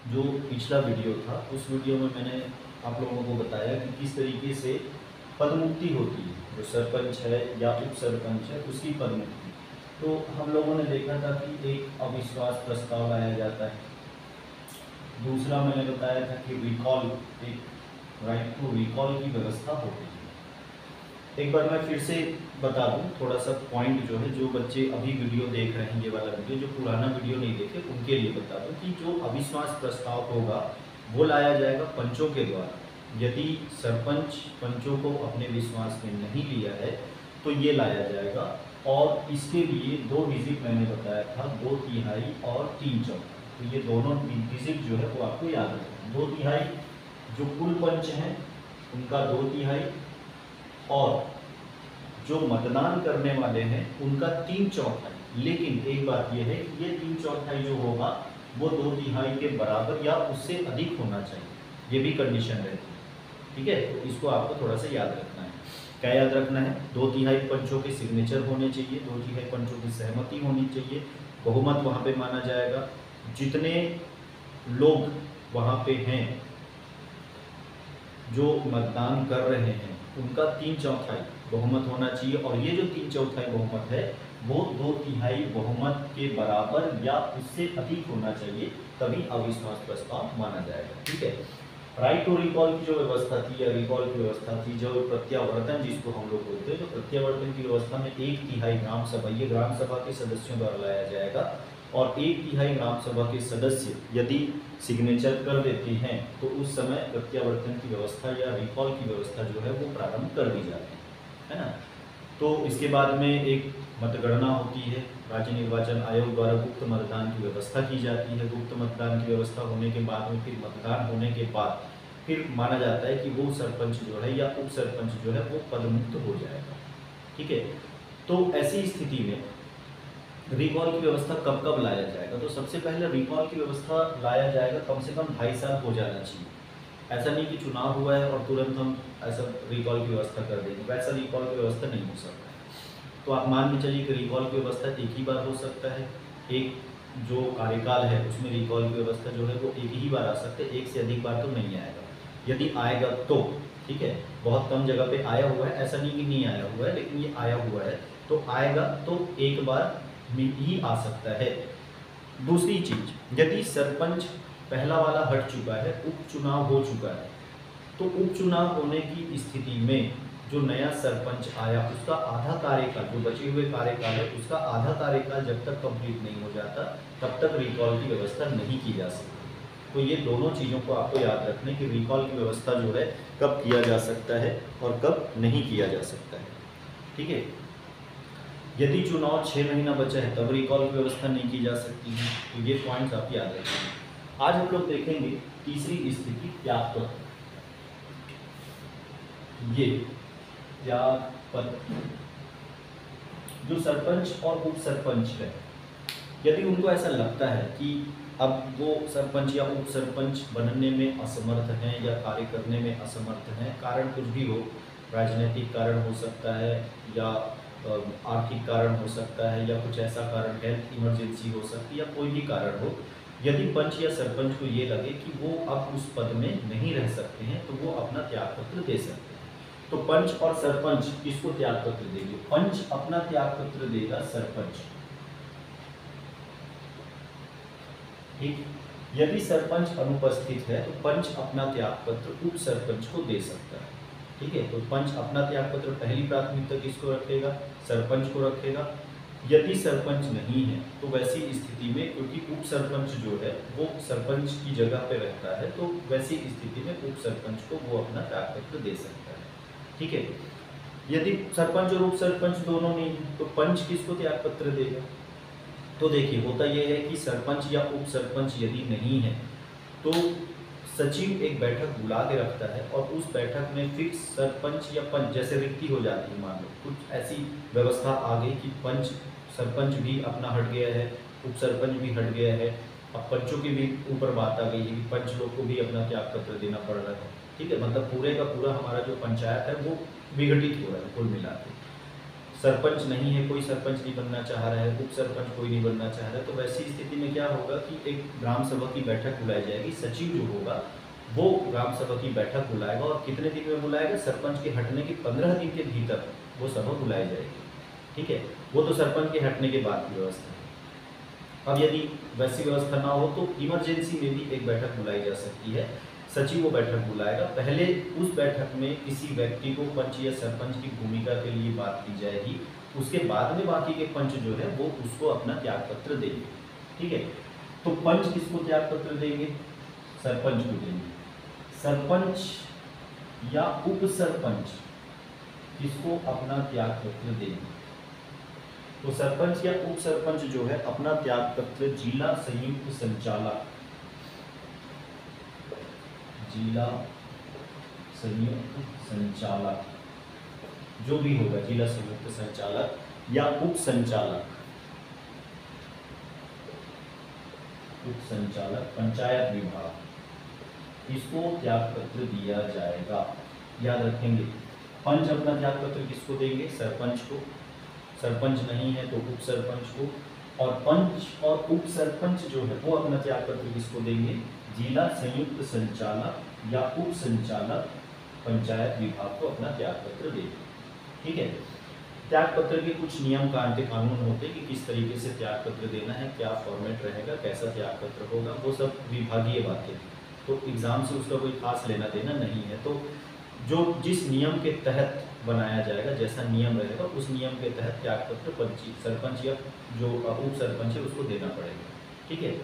जो पिछला वीडियो था उस वीडियो में मैंने आप लोगों को बताया कि किस तरीके से पदमुक्ति होती है, जो सरपंच है या उप सरपंच है उसकी पदमुक्ति। तो हम लोगों ने देखा था कि एक अविश्वास प्रस्ताव लाया जाता है, दूसरा मैंने बताया था कि रिकॉल, एक राइट टू रिकॉल की व्यवस्था होती है। एक बार मैं फिर से बता दूं थोड़ा सा पॉइंट, जो है जो बच्चे अभी वीडियो देख रहे हैं, ये वाला वीडियो, जो पुराना वीडियो नहीं देखे उनके लिए बता दूं कि जो अविश्वास प्रस्ताव होगा वो लाया जाएगा पंचों के द्वारा। यदि सरपंच पंचों को अपने विश्वास में नहीं लिया है तो ये लाया जाएगा, और इसके लिए दो डिजिट मैंने बताया था, 2/3 और 3/4। तो ये दोनों डिजिट जो है वो आपको याद रखना। 2/3 जो कुल पंच हैं उनका 2/3, और जो मतदान करने वाले हैं उनका 3/4। लेकिन एक बात यह है कि ये 3/4 जो होगा वो 2/3 के बराबर या उससे अधिक होना चाहिए, ये भी कंडीशन रहती है। ठीक है, तो इसको आपको थोड़ा सा याद रखना है। क्या याद रखना है? 2/3 पंचों के सिग्नेचर होने चाहिए, 2/3 पंचों की सहमति होनी चाहिए, बहुमत वहाँ पे माना जाएगा। जितने लोग वहाँ पे हैं जो मतदान कर रहे हैं उनका 3/4 बहुमत होना चाहिए, और ये जो 3/4 बहुमत है वो 2/3 बहुमत के बराबर या उससे अधिक होना चाहिए, तभी अविश्वास प्रस्ताव माना जाएगा। ठीक है, राइट टू रिकॉल की जो व्यवस्था थी या रिकॉल की व्यवस्था थी, जो प्रत्यावर्तन जिसको हम लोग बोलते हैं, तो प्रत्यावर्तन की व्यवस्था में 1/3 ग्राम सभा, ये ग्राम सभा के सदस्यों द्वारा लाया जाएगा, और 1/3 ग्राम सभा के सदस्य यदि सिग्नेचर कर देते हैं तो उस समय प्रत्यावर्तन की व्यवस्था या रिकॉल की व्यवस्था जो है वो प्रारंभ कर दी जाती है ना। तो इसके बाद में एक मतगणना होती है, राज्य निर्वाचन आयोग द्वारा गुप्त मतदान की व्यवस्था की जाती है। गुप्त मतदान की व्यवस्था होने के बाद में फिर मतदान होने के बाद फिर माना जाता है कि वो सरपंच जो है या उप सरपंच जो है वो पदमुक्त हो जाएगा। ठीक है, तो ऐसी स्थिति में रिकॉल की व्यवस्था कब कब लाया जाएगा? तो सबसे पहले रिकॉल की व्यवस्था लाया जाएगा कम से कम 2.5 साल हो जाना चाहिए। ऐसा नहीं कि चुनाव हुआ है और तुरंत हम ऐसा रिकॉल की व्यवस्था कर देंगे, वैसा रिकॉल की व्यवस्था नहीं हो सकता है। तो आप मान के चलिए कि रिकॉल की व्यवस्था एक ही बार हो सकता है, एक जो कार्यकाल है उसमें रिकॉल की व्यवस्था जो है वो एक ही बार आ सकते है, एक से अधिक बार तो नहीं आएगा। यदि आएगा तो ठीक है, बहुत कम जगह पे आया हुआ है, ऐसा नहीं कि नहीं आया हुआ है, लेकिन ये आया हुआ है, तो आएगा तो एक बार में ही आ सकता है। दूसरी चीज, यदि सरपंच पहला वाला हट चुका है, उपचुनाव हो चुका है, तो उपचुनाव होने की स्थिति में जो नया सरपंच आया उसका आधा कार्यकाल, जो बचे हुए कार्यकाल है उसका आधा कार्यकाल जब तक कंप्लीट नहीं हो जाता तब तक रिकॉल की व्यवस्था नहीं की जा सकती। तो ये दोनों चीज़ों को आपको याद रखने की रिकॉल की व्यवस्था जो है कब किया जा सकता है और कब नहीं किया जा सकता है। ठीक है, यदि चुनाव 6 महीना बचा है तब रिकॉल की व्यवस्था नहीं की जा सकती है। तो ये पॉइंट्स आप याद रखेंगे। आज हम लोग देखेंगे तीसरी स्थिति, त्यागपत्र। ये त्यागपत्र जो सरपंच और उप सरपंच है, यदि उनको ऐसा लगता है कि अब वो सरपंच या उप सरपंच बनने में असमर्थ हैं या कार्य करने में असमर्थ हैं, कारण कुछ भी हो, राजनीतिक कारण हो सकता है या आर्थिक कारण हो सकता है या कुछ ऐसा कारण, हेल्थ इमरजेंसी हो सकती है या कोई भी कारण हो, यदि पंच या सरपंच को ये लगे कि वो अब उस पद में नहीं रह सकते हैं तो वो अपना त्यागपत्र दे सकते हैं। तो पंच और सरपंच किसको त्यागपत्र देंगे? पंच अपना त्यागपत्र देगा सरपंच। ठीक, यदि सरपंच अनुपस्थित है तो पंच अपना त्यागपत्र उप सरपंच को दे सकता है। ठीक है, तो पंच अपना त्यागपत्र पहली प्राथमिकता किसको रखेगा? सरपंच को रखेगा। यदि सरपंच नहीं है तो वैसी स्थिति में, क्योंकि उप सरपंच जो है वो सरपंच की जगह पे रहता है, तो वैसी स्थिति में उप सरपंच को वो अपना त्यागपत्र दे सकता है। ठीक है, यदि सरपंच और उप सरपंच दोनों नहीं है तो पंच किसको त्यागपत्र देगा? तो देखिए, होता यह है कि सरपंच या उप सरपंच यदि नहीं है तो सचिव एक बैठक बुला के रखता है और उस बैठक में फिक्स सरपंच या पंच, जैसे रिक्ति हो जाती है, मान लो कुछ ऐसी व्यवस्था आ गई कि पंच सरपंच भी अपना हट गया है, उप सरपंच भी हट गया है, अब पंचों की भी ऊपर बात आ गई है कि पंच लोग को भी अपना त्यागपत्र देना पड़ रहा है। ठीक है, मतलब पूरे का पूरा हमारा जो पंचायत है वो विघटित हो रहा है कुल मिला के। सरपंच नहीं है, कोई सरपंच नहीं बनना चाह रहा है, उप सरपंच कोई नहीं बनना चाह रहा है, तो वैसी स्थिति में क्या होगा कि एक ग्राम सभा की बैठक बुलाई जाएगी। सचिव जो होगा वो ग्राम सभा की बैठक बुलाएगा और कितने दिन में बुलाएगा? सरपंच के हटने के 15 दिन के भीतर वो सभा बुलाई जाएगी। ठीक है, वो तो सरपंच के हटने के बाद की व्यवस्था है। अब यदि वैसी व्यवस्था ना हो तो इमरजेंसी में भी एक बैठक बुलाई जा सकती है। सचिव वो बैठक बुलाएगा, पहले उस बैठक में किसी व्यक्ति को पंच या सरपंच की भूमिका के लिए बात की जाएगी, उसके बाद में बाकी के पंच जो है वो उसको अपना त्याग पत्र देंगे। ठीक है, तो पंच किसको त्याग पत्र देंगे? सरपंच को देंगे। सरपंच या उप सरपंच किसको अपना त्याग पत्र देंगे? तो सरपंच या उप सरपंच जो है अपना त्याग पत्र जिला संयुक्त संचालक, जिला संयुक्त संचालक जो भी होगा, जिला संयुक्त संचालक या उप संचालक, उप संचालक पंचायत विभाग, इसको त्याग पत्र दिया जाएगा। याद रखेंगे, पंच अपना त्याग पत्र किसको देंगे? सरपंच को। सरपंच नहीं है तो उप सरपंच को। और पंच और उप सरपंच जो है वो अपना त्याग पत्र किसको देंगे? जिला संयुक्त संचालक या उप संचालक पंचायत विभाग को अपना त्याग पत्र देंगे। ठीक है, त्याग पत्र के कुछ नियम कानून होते हैं कि किस तरीके से त्याग पत्र देना है, क्या फॉर्मेट रहेगा, कैसा त्याग पत्र होगा, वो सब विभागीय बातें, तो एग्जाम से उसका कोई खास लेना देना नहीं है। तो जो जिस नियम के तहत बनाया जाएगा, जैसा नियम रहेगा उस नियम के तहत त्याग पत्र सरपंच या जो उप सरपंच है उसको देना पड़ेगा। ठीक है,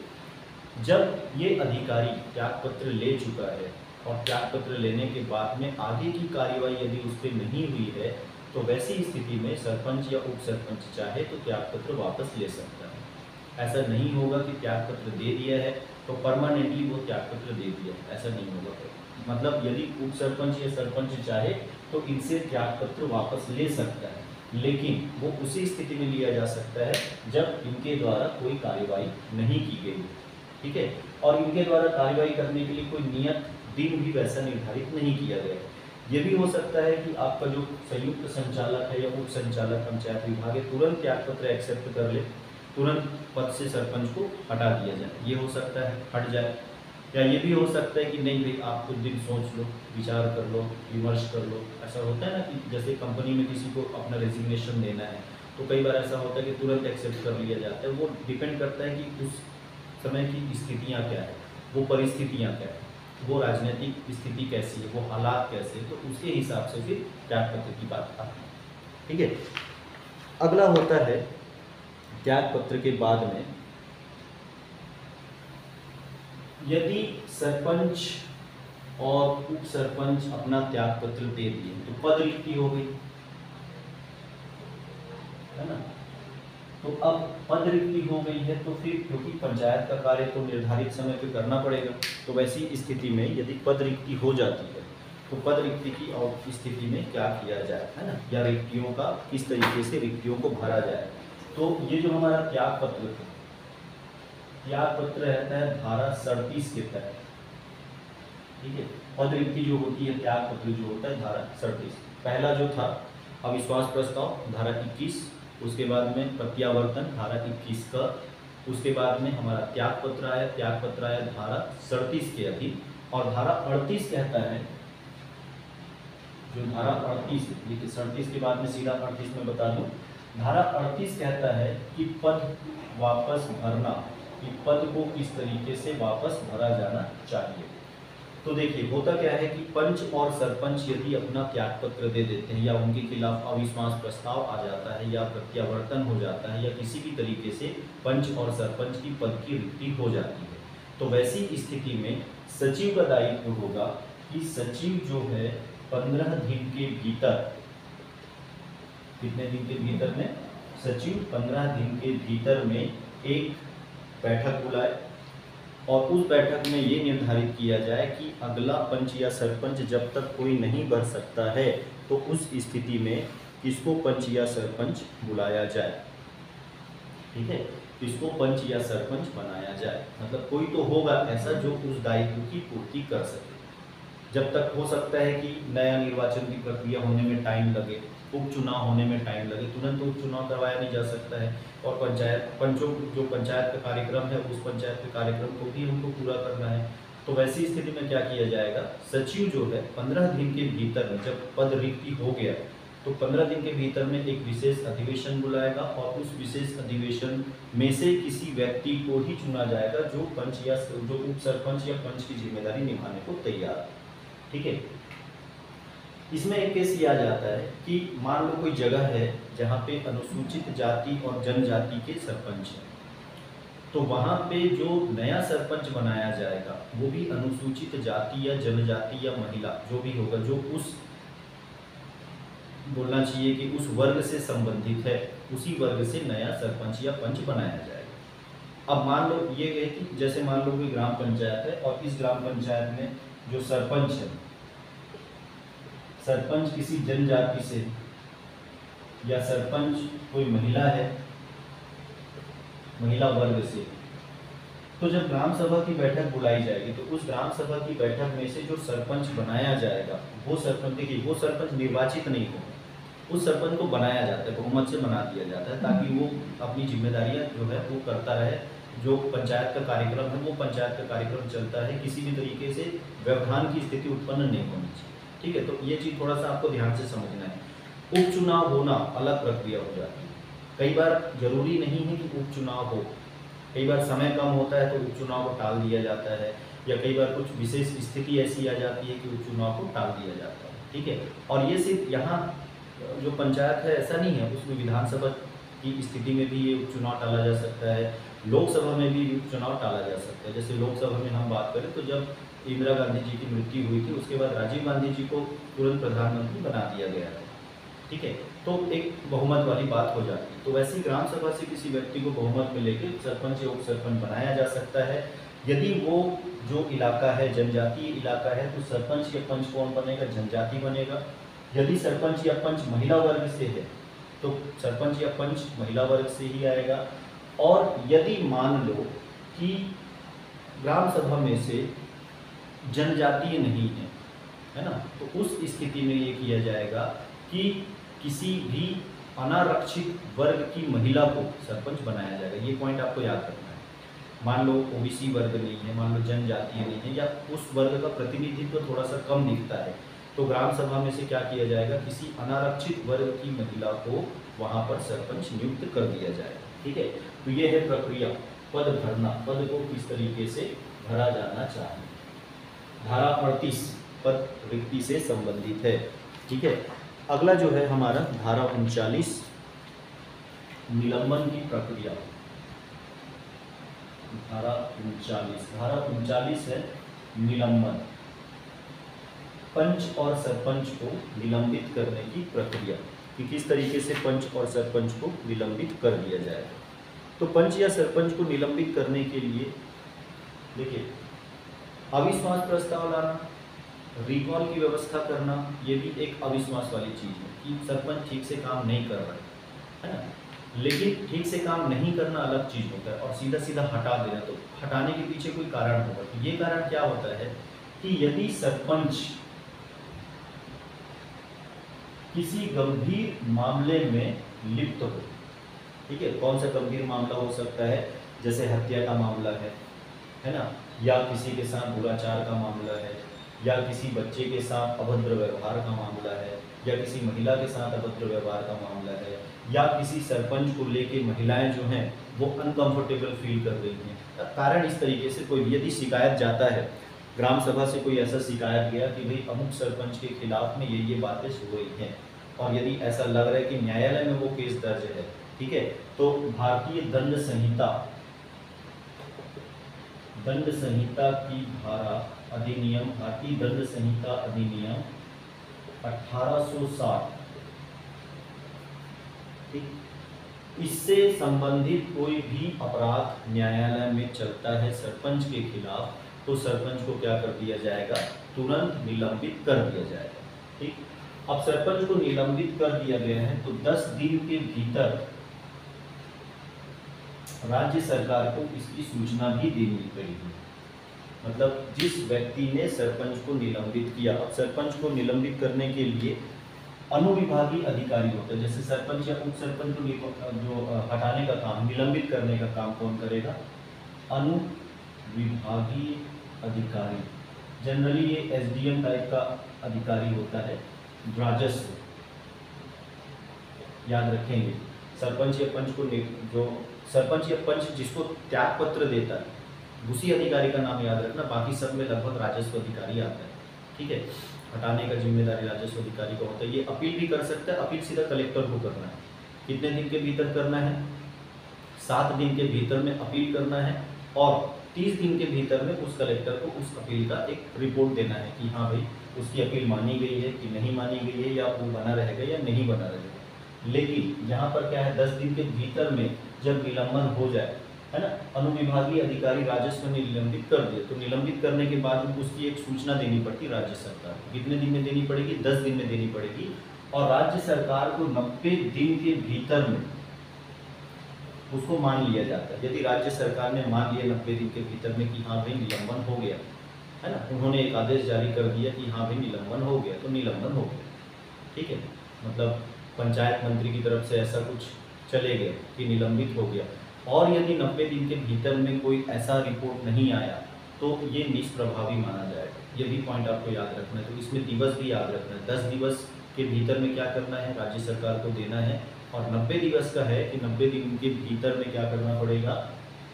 जब ये अधिकारी त्याग पत्र ले चुका है और त्याग पत्र लेने के बाद में आगे की कार्यवाही यदि उस पर नहीं हुई है तो वैसी स्थिति में सरपंच या उप सरपंच चाहे तो त्याग पत्र वापस ले सकता है। ऐसा नहीं होगा कि त्याग पत्र दे दिया है तो परमानेंटली वो त्याग पत्र दे दिया, ऐसा नहीं होगा। मतलब यदि उप सरपंच या सरपंच चाहे तो इनसे त्याग पत्र वापस ले सकता है, लेकिन वो उसी स्थिति में लिया जा सकता है जब इनके द्वारा कोई कार्यवाही नहीं की गई। ठीक है, और इनके द्वारा कार्यवाही करने के लिए कोई नियत दिन भी वैसा निर्धारित नहीं किया गया। ये भी हो सकता है कि आपका जो संयुक्त संचालक है या उप संचालक पंचायत विभाग है तुरंत त्याग पत्र एक्सेप्ट कर ले, तुरंत पद से सरपंच को हटा दिया जाए, ये हो सकता है, हट जाए। या ये भी हो सकता है कि नहीं भाई आप कुछ दिन सोच लो, विचार कर लो, विमर्श कर लो। ऐसा होता है ना कि जैसे कंपनी में किसी को अपना रेजिग्नेशन देना है तो कई बार ऐसा होता है कि तुरंत एक्सेप्ट कर लिया जाता है। वो डिपेंड करता है कि उस समय की स्थितियाँ क्या है, वो परिस्थितियाँ क्या है, वो राजनीतिक स्थिति कैसी है, वो हालात कैसे है, तो उसके हिसाब से फिर त्याग पत्र की बात आती है। ठीक है, अगला होता है त्याग पत्र के बाद में यदि सरपंच और उप सरपंच अपना त्याग पत्र दे दिए तो पद रिक्ति हो गई, है ना। तो अब पद रिक्ति हो गई है तो फिर क्योंकि पंचायत का कार्य तो निर्धारित समय पे करना पड़ेगा, तो वैसी स्थिति में यदि पद रिक्ति हो जाती है तो पद रिक्ति की और स्थिति में क्या किया जाए, है ना, या रिक्तियों का किस तरीके से रिक्तियों को भरा जाए। तो ये जो हमारा त्याग पत्र है, त्याग पत्र रहता है धारा 37 के तहत। ठीक है, पद रिक्ति जो होती है, त्याग पत्र जो होता है धारा 37। पहला जो था अविश्वास प्रस्ताव धारा 21, उसके बाद में प्रत्यावर्तन धारा 21 का, उसके बाद में हमारा त्याग पत्र आया धारा 37 के अधीन। और धारा 38 कहता है, जो धारा 38 देखिए 37 के बाद में सीधा 38 में बता दूं, धारा 38 कहता है कि पद वापस भरना, कि पद को किस तरीके से वापस भरा जाना चाहिए। तो देखिए होता क्या है कि पंच और सरपंच यदि अपना त्याग पत्र दे देते हैं या उनके खिलाफ अविश्वास प्रस्ताव आ जाता है या प्रत्यावर्तन हो जाता है या किसी भी तरीके से पंच और सरपंच की पद की रिक्ति हो जाती है, तो वैसी स्थिति में सचिव का दायित्व होगा कि सचिव जो है 15 दिन के भीतर, कितने दिन के भीतर में, सचिव 15 दिन के भीतर में एक बैठक बुलाए और उस बैठक में ये निर्धारित किया जाए कि अगला पंच या सरपंच जब तक कोई नहीं भर सकता है तो उस स्थिति में किसको पंच या सरपंच बुलाया जाए। ठीक है, किसको पंच या सरपंच बनाया जाए, मतलब कोई तो होगा ऐसा जो उस दायित्व की पूर्ति कर सके। जब तक हो सकता है कि नया निर्वाचन की प्रक्रिया होने में टाइम लगे, उपचुनाव होने में टाइम लगे, तुरंत उपचुनाव करवाया नहीं जा सकता है। और पंचों जो पंचायत का कार्यक्रम है, उस पंचायत के कार्यक्रम को भी हमको पूरा करना है। तो वैसी स्थिति में क्या किया जाएगा, सचिव जो है 15 दिन के भीतर में, जब पद रिक्ति हो गया तो 15 दिन के भीतर में एक विशेष अधिवेशन बुलाएगा और उस विशेष अधिवेशन में से किसी व्यक्ति को ही चुना जाएगा जो पंच या जो उप सरपंच या पंच की जिम्मेदारी निभाने को तैयार है। ठीक है। इसमें एक केस ये आ जाता है कि मान लो कोई जगह है जहाँ पे अनुसूचित जाति और जनजाति के सरपंच हैं, तो वहाँ पे जो नया सरपंच बनाया जाएगा वो भी अनुसूचित जाति या जनजाति या महिला जो भी होगा, जो उस बोलना चाहिए कि उस वर्ग से संबंधित है, उसी वर्ग से नया सरपंच या पंच बनाया जाएगा। अब मान लो ये है कि जैसे मान लो कोई ग्राम पंचायत है और इस ग्राम पंचायत में जो सरपंच है, सरपंच किसी जनजाति से या सरपंच कोई महिला है, महिला वर्ग से, तो जब ग्राम सभा की बैठक बुलाई जाएगी तो उस ग्राम सभा की बैठक में से जो सरपंच बनाया जाएगा वो सरपंच, देखिए वो सरपंच निर्वाचित नहीं हो, उस सरपंच को बनाया जाता है, बहुमत से बना दिया जाता है ताकि वो अपनी जिम्मेदारियां जो है वो करता रहे। जो पंचायत का कार्यक्रम है वो पंचायत का कार्यक्रम चलता है, किसी भी तरीके से व्यवधान की स्थिति उत्पन्न नहीं होनी चाहिए। ठीक है, तो ये चीज़ थोड़ा सा आपको ध्यान से समझना है। उपचुनाव होना अलग प्रक्रिया हो जाती है। कई बार जरूरी नहीं है कि उपचुनाव हो, कई बार समय कम होता है तो उपचुनाव को टाल दिया जाता है, या कई बार कुछ विशेष स्थिति ऐसी आ जाती है कि उपचुनाव को टाल दिया जाता है। ठीक है, और ये सिर्फ यहाँ जो पंचायत है ऐसा नहीं है, उसमें विधानसभा की स्थिति में भी ये उपचुनाव टाला जा सकता है, लोकसभा में भी उपचुनाव टाला जा सकता है। जैसे लोकसभा में हम बात करें तो जब इंदिरा गांधी जी की मृत्यु हुई थी उसके बाद राजीव गांधी जी को तुरंत प्रधानमंत्री बना दिया गया था। ठीक है, तो एक बहुमत वाली बात हो जाती है। तो वैसे ग्राम सभा से किसी व्यक्ति को बहुमत में लेकर सरपंच या उप सरपंच बनाया जा सकता है। यदि वो जो इलाका है जनजातीय इलाका है तो सरपंच या पंच कौन बनेगा, जनजाति बनेगा। यदि सरपंच या पंच महिला वर्ग से है तो सरपंच या पंच महिला वर्ग से ही आएगा। और यदि मान लो कि ग्राम सभा में से जनजातीय नहीं है ना, तो उस स्थिति में ये किया जाएगा कि किसी भी अनारक्षित वर्ग की महिला को सरपंच बनाया जाएगा। ये पॉइंट आपको याद रखना है। मान लो ओबीसी वर्ग नहीं है, मान लो जनजातीय नहीं है, या उस वर्ग का प्रतिनिधित्व थोड़ा सा कम दिखता है, तो ग्राम सभा में से क्या किया जाएगा, किसी अनारक्षित वर्ग की महिला को वहां पर सरपंच नियुक्त कर दिया जाएगा। ठीक है, तो ये है प्रक्रिया पद भरना, पद को किस तरीके से भरा जाना चाहिए। धारा 38 पद रिक्ति से संबंधित है। ठीक है, अगला जो है हमारा धारा 39 निलंबन की प्रक्रिया। धारा 39 है निलंबन, पंच और सरपंच को निलंबित करने की प्रक्रिया कि किस तरीके से पंच और सरपंच को निलंबित कर दिया जाएगा। तो पंच या सरपंच को निलंबित करने के लिए देखिए अविश्वास प्रस्ताव लाना, रिकॉल की व्यवस्था करना, ये भी एक अविश्वास वाली चीज़ है कि सरपंच ठीक से काम नहीं कर रहा है ना। लेकिन ठीक से काम नहीं करना अलग चीज़ होता है और सीधा सीधा हटा देना, तो हटाने के पीछे कोई कारण होगा। तो ये कारण क्या होता है कि यदि सरपंच किसी गंभीर मामले में लिप्त हो, ठीक है, कौन सा गंभीर मामला हो सकता है, जैसे हत्या का मामला है ना, या किसी के साथ दुराचार का मामला है, या किसी बच्चे के साथ अभद्र व्यवहार का मामला है, या किसी महिला के साथ अभद्र व्यवहार का मामला है, या किसी सरपंच को लेके महिलाएं जो हैं वो अनकंफर्टेबल फील कर रही हैं। कारण इस तरीके से कोई यदि शिकायत जाता है, ग्राम सभा से कोई ऐसा शिकायत गया कि भाई अमुक सरपंच के खिलाफ में ये बातें हो रही हैं, और यदि ऐसा लग रहा है कि न्यायालय में वो केस दर्ज है, ठीक है, तो भारतीय दंड संहिता की धारा अधिनियम, भारतीय दंड संहिता अधिनियम 1860, इससे संबंधित कोई भी अपराध न्यायालय में चलता है सरपंच के खिलाफ, तो सरपंच को क्या कर दिया जाएगा, तुरंत निलंबित कर दिया जाएगा। ठीक, अब सरपंच को निलंबित कर दिया गया है तो 10 दिन के भीतर राज्य सरकार को इसकी सूचना भी देनी पड़ेगी। मतलब जिस व्यक्ति ने सरपंच को निलंबित किया। अब सरपंच को निलंबित करने के लिए अनुविभागीय अधिकारी होता है, जैसे सरपंच या उप सरपंच को जो हटाने का काम, निलंबित करने का काम कौन करेगा? अनुविभागीय अधिकारी। जनरली ये एसडीएम टाइप का अधिकारी होता है। राजस्व, याद रखेंगे, सरपंच या पंच को जो सरपंच या पंच जिसको त्याग पत्र देता है उसी अधिकारी का नाम याद रखना, बाकी सब में लगभग राजस्व अधिकारी आता है। ठीक है, हटाने का जिम्मेदारी राजस्व अधिकारी का होता है। ये अपील भी कर सकता है, अपील सीधा कलेक्टर को करना है। कितने दिन के भीतर करना है? 7 दिन के भीतर में अपील करना है और 30 दिन के भीतर में उस कलेक्टर को उस अपील का एक रिपोर्ट देना है कि हाँ भाई उसकी अपील मानी गई है कि नहीं मानी गई है, या वो बना रहेगा या नहीं बना रहेगा। लेकिन यहाँ पर क्या है, 10 दिन के भीतर में जब निलंबन हो जाए, है ना, अनुविभागीय अधिकारी राजस्व ने निलंबित कर दिए, तो निलंबित करने के बाद उसकी एक सूचना देनी पड़ती राज्य सरकार को। कितने दिन में देनी पड़ेगी? 10 दिन में देनी पड़ेगी। और राज्य सरकार को 90 दिन के भीतर में उसको मान लिया जाता है। यदि राज्य सरकार ने मान लिया 90 दिन के भीतर में कि हाँ भाई निलंबन हो गया, है ना, उन्होंने एक आदेश जारी कर दिया कि हाँ भाई निलंबन हो गया, तो निलंबन हो गया। ठीक है, मतलब पंचायत मंत्री की तरफ से ऐसा कुछ चले गए कि निलंबित हो गया। और यदि 90 दिन के भीतर में कोई ऐसा रिपोर्ट नहीं आया तो ये निष्प्रभावी माना जाएगा। ये भी पॉइंट आपको याद रखना है। तो इसमें दिवस भी याद रखना है। 10 दिवस के भीतर में क्या करना है? राज्य सरकार को देना है। और 90 दिवस का है कि 90 दिन के भीतर में क्या करना पड़ेगा?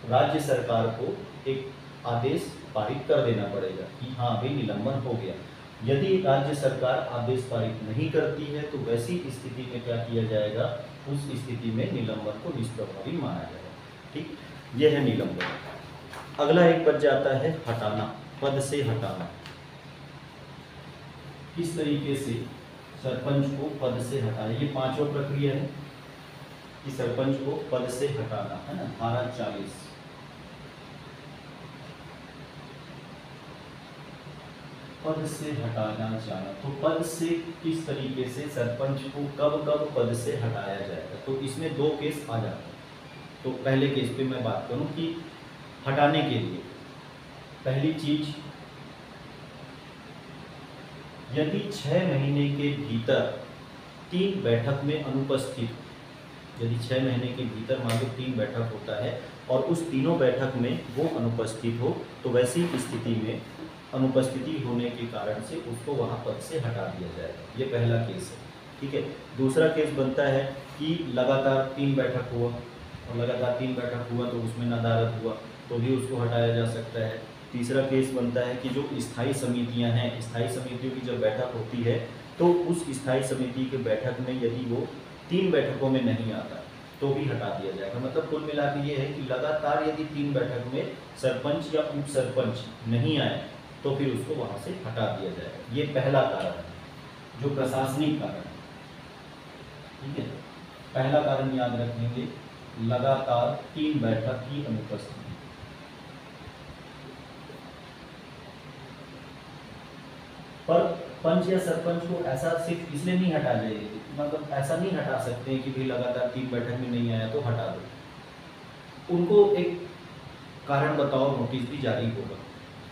राज्य सरकार को एक आदेश पारित कर देना पड़ेगा कि हाँ भाई निलंबन हो गया। यदि राज्य सरकार आदेश पारित नहीं करती है तो वैसी स्थिति में क्या किया जाएगा? उस स्थिति में निलंबन को निष्प्रभावी माना जाएगा। ठीक, यह है निलंबन। अगला एक बच जाता है हटाना, पद से हटाना। किस तरीके से सरपंच को पद से हटाना? ये 5वां प्रक्रिया है कि सरपंच को पद से हटाना, है ना, धारा 40। पद से हटाना जाना, तो पद से किस तरीके से सरपंच को कब कब पद से हटाया जाएगा? तो इसमें 2 केस आ जाते हैं। तो पहले केस पे मैं बात करूं कि हटाने के लिए पहली चीज, यदि 6 महीने के भीतर 3 बैठक में अनुपस्थित, यदि 6 महीने के भीतर मान लो 3 बैठक होता है और उस तीनों बैठक में वो अनुपस्थित हो, तो वैसी स्थिति में अनुपस्थिति होने के कारण से उसको वहां पद से हटा दिया जाएगा। ये पहला केस है। ठीक है, दूसरा केस बनता है कि लगातार 3 बैठक हुआ और लगातार 3 बैठक हुआ तो उसमें नदारद हुआ तो भी उसको हटाया जा सकता है। तीसरा केस बनता है कि जो स्थायी समितियां हैं, स्थायी समितियों की जब बैठक होती है तो उस स्थायी समिति के बैठक में यदि वो 3 बैठकों में नहीं आता तो भी हटा दिया जाएगा। मतलब कुल मिला के ये है कि लगातार यदि 3 बैठक में सरपंच या उप सरपंच नहीं आए तो फिर उसको वहां से हटा दिया जाएगा। ये पहला कारण है, जो प्रशासनिक कारण है। ठीक है, पहला कारण याद रखेंगे, लगातार 3 बैठक की अनुपस्थिति। पर पंच या सरपंच को ऐसा सिर्फ इसलिए नहीं हटा जाएगी, मतलब ऐसा नहीं हटा सकते कि भाई लगातार 3 बैठक में नहीं आया तो हटा दो। उनको एक कारण बताओ, नोटिस भी जारी होगा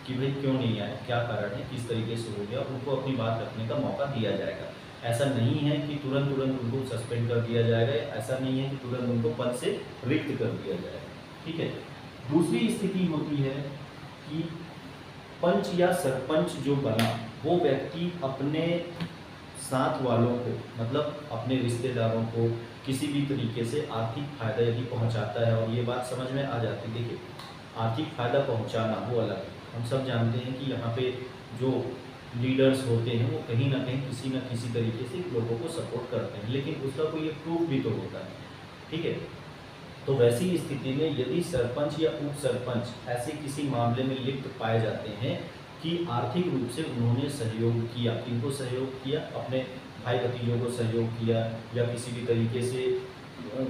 कि भाई क्यों नहीं आया, क्या कारण है, किस तरीके से हो गया, उनको अपनी बात रखने का मौका दिया जाएगा। ऐसा नहीं है कि तुरंत उनको सस्पेंड कर दिया जाएगा, ऐसा नहीं है कि तुरंत उनको पद से रिक्त कर दिया जाएगा। ठीक है, दूसरी स्थिति होती है कि पंच या सरपंच जो बना वो व्यक्ति अपने साथ वालों को, मतलब अपने रिश्तेदारों को किसी भी तरीके से आर्थिक फायदा यदि पहुंचाता है, और ये बात समझ में आ जाती है। देखिए, आर्थिक फायदा पहुंचाना वो अलग है। हम सब जानते हैं कि यहाँ पे जो लीडर्स होते हैं वो कहीं ना कहीं किसी न किसी तरीके से लोगों को सपोर्ट करते हैं, लेकिन उसका कोई प्रूफ भी तो होता है। ठीक है, तो वैसी स्थिति में यदि सरपंच या उप सरपंच ऐसे किसी मामले में लिप्त पाए जाते हैं कि आर्थिक रूप से उन्होंने सहयोग किया, किनको सहयोग किया, अपने भाई भतीजों को सहयोग किया, या किसी भी तरीके से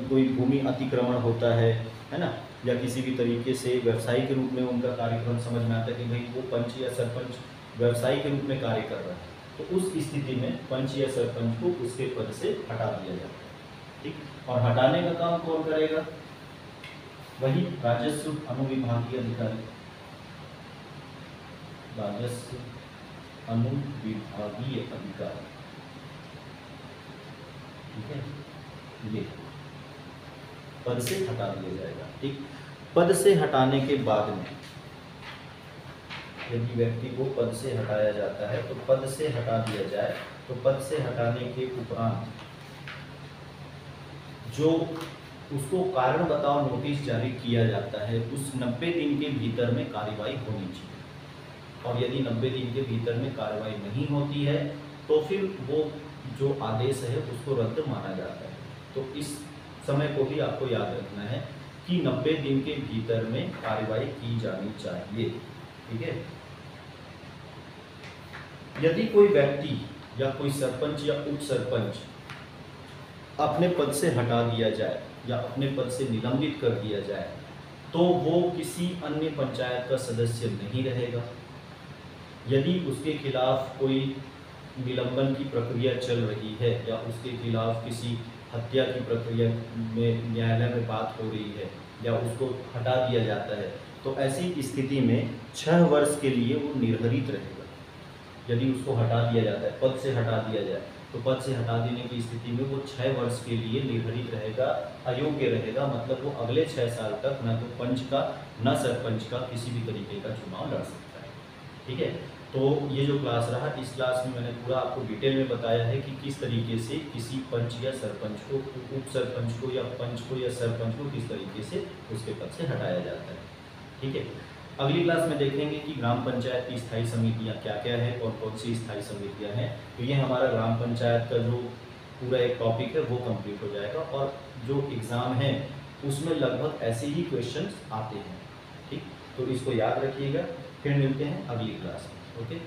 कोई भूमि अतिक्रमण होता है ना, या किसी भी तरीके से व्यवसायी के रूप में उनका कार्यक्रम समझ में आता है कि भाई वो पंच या सरपंच व्यवसायी के रूप में कार्य कर रहा है, तो उस स्थिति में पंच या सरपंच को उसके पद से हटा दिया जाता है। ठीक, और हटाने का काम कौन करेगा? वही राजस्व अनुविभागीय अधिकारी। राजस्व अनुविभागीय अधिकार, ठीक है, ये पद से हटा दिया जाएगा। ठीक, पद से हटाने के बाद में यदि व्यक्ति को पद से हटाया जाता है तो पद से हटा दिया जाए, तो पद से हटाने के उपरांत जो उसको कारण बताओ नोटिस जारी किया जाता है, उस 90 दिन के भीतर में कार्रवाई होनी चाहिए। और यदि 90 दिन के भीतर में कार्रवाई नहीं होती है तो फिर वो जो आदेश है उसको रद्द माना जाता है। तो इस समय को भी आपको याद रखना है कि 90 दिन के भीतर में कार्रवाई की जानी चाहिए। ठीक है, यदि कोई व्यक्ति या कोई सरपंच या उप सरपंच अपने पद से हटा दिया जाए या अपने पद से निलंबित कर दिया जाए तो वो किसी अन्य पंचायत का सदस्य नहीं रहेगा। यदि उसके खिलाफ कोई निलंबन की प्रक्रिया चल रही है या उसके खिलाफ किसी हत्या की प्रक्रिया में न्यायालय में बात हो रही है या उसको हटा दिया जाता है, तो ऐसी स्थिति में 6 वर्ष के लिए वो निर्हरित रहेगा। यदि उसको हटा दिया जाता है, पद से हटा दिया जाए, तो पद से हटा देने की स्थिति में वो 6 वर्ष के लिए निर्हरित रहेगा, अयोग्य रहेगा। मतलब वो अगले 6 साल तक न तो पंच का न सरपंच का किसी भी तरीके का चुनाव लड़ सकता है। ठीक है, तो ये जो क्लास रहा, इस क्लास में मैंने पूरा आपको डिटेल में बताया है कि किस तरीके से किसी पंच या सरपंच को, उप सरपंच को या पंच को या सरपंच को किस तरीके से उसके पद से हटाया जाता है। ठीक है, अगली क्लास में देखेंगे कि ग्राम पंचायत की स्थायी समितियां क्या क्या है और कौन सी स्थायी समितियां हैं। तो ये हमारा ग्राम पंचायत का जो पूरा एक टॉपिक है वो कंप्लीट हो जाएगा और जो एग्ज़ाम है उसमें लगभग ऐसे ही क्वेश्चंस आते हैं। ठीक, तो इसको याद रखिएगा। फिर मिलते हैं अगली क्लास में। ओके।